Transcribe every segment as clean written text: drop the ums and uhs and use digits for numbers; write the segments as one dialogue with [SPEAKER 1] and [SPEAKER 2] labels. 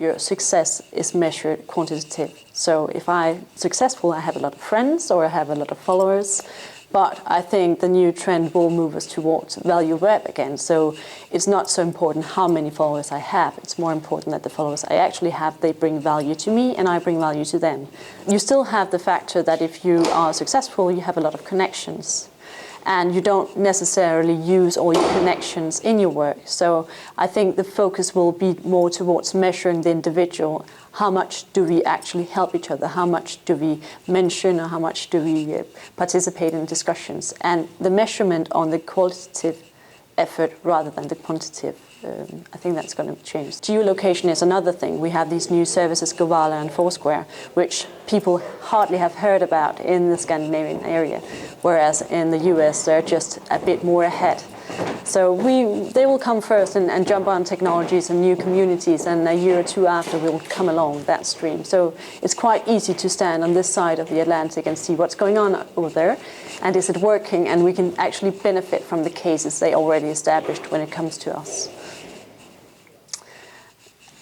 [SPEAKER 1] your success is measured quantitative. So if I'm successful, I have a lot of friends or I have a lot of followers. But I think the new trend will move us towards value web again. So it's not so important how many followers I have. It's more important that the followers I actually have, they bring value to me and I bring value to them. You still have the factor that if you are successful, you have a lot of connections. And you don't necessarily use all your connections in your work. So I think the focus will be more towards measuring the individual. How much do we actually help each other? How much do we mention, or how much do we participate in discussions? And the measurement on the qualitative effort rather than the quantitative. I think that's going to change. Geolocation is another thing. We have these new services, Govala and Foursquare, which people hardly have heard about in the Scandinavian area, whereas in the US they're just a bit more ahead. So they will come first and jump on technologies and new communities, and a year or two after we'll come along that stream. So it's quite easy to stand on this side of the Atlantic and see what's going on over there, and is it working, and we can actually benefit from the cases they already established when it comes to us.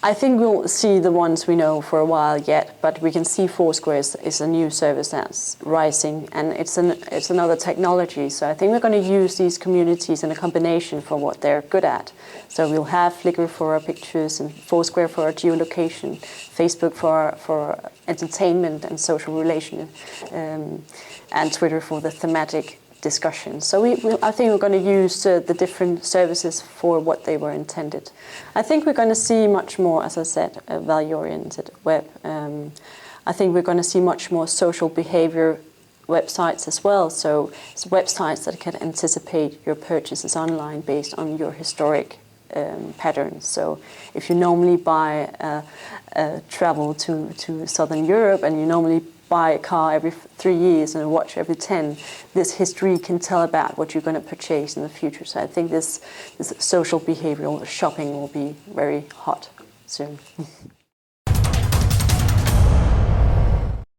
[SPEAKER 1] I think we'll see the ones we know for a while yet, but we can see Foursquare is a new service that's rising, and it's another technology. So I think we're going to use these communities in a combination for what they're good at. So we'll have Flickr for our pictures, and Foursquare for our geolocation, Facebook for entertainment and social relation, and Twitter for the thematic discussion. So I think we're going to use the different services for what they were intended. I think we're going to see much more, as I said, value-oriented web. I think we're going to see much more social behavior websites as well. So it's websites that can anticipate your purchases online based on your historic patterns. So if you normally buy travel to Southern Europe, and you normally buy a car every 3 years and a watch every 10, this history can tell about what you're going to purchase in the future. So I think this social behavioral shopping will be very hot soon.